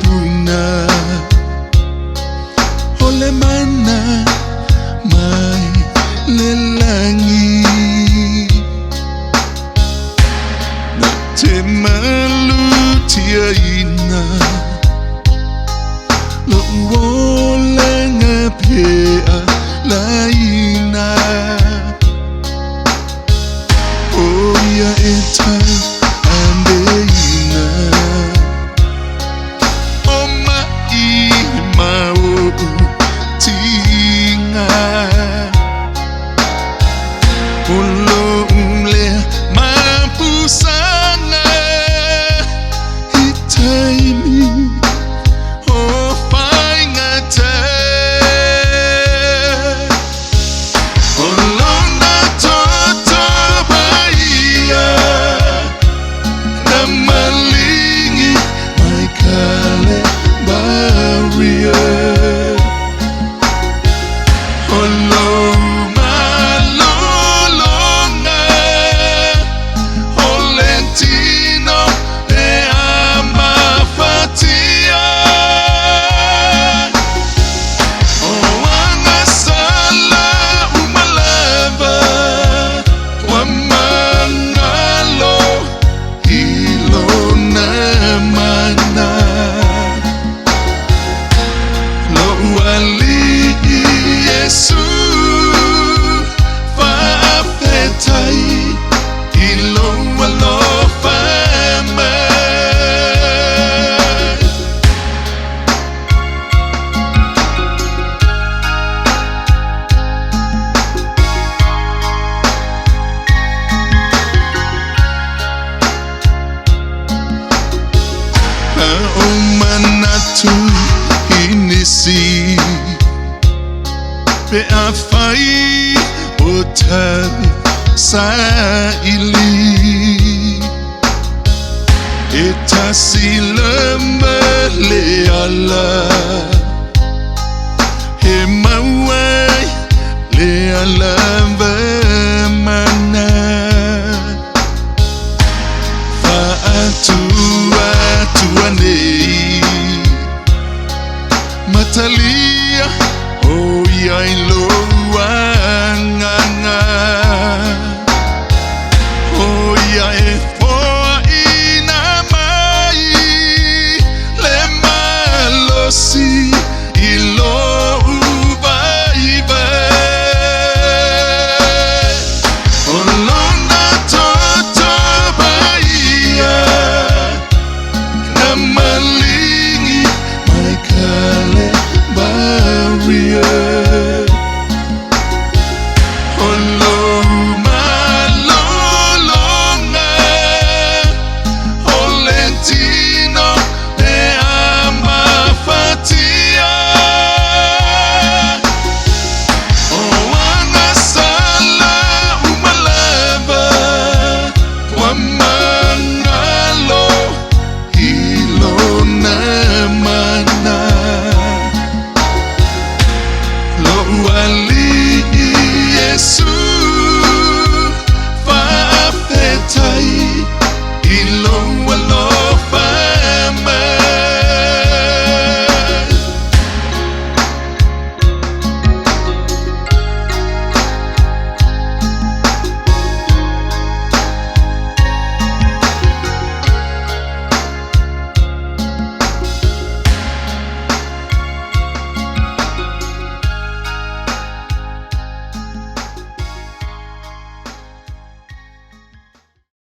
puna ole mana mai lelangi na te malu tia ina lo uole ngapea laina oh ya eta andeina oh mai mau tinga ulumle mampu sana itaimi oh fai ngata olona toto baia na malingi mai kale barrier olo malolonga olentino e amafatia oanga sala umalava wamangalo ilona mana lo wali Yesu faafetai ilo walo fama manatu inisi pe afai otar saili etasilamba le ala he mawai le alamba mana fa atuane matalia oh ya ilo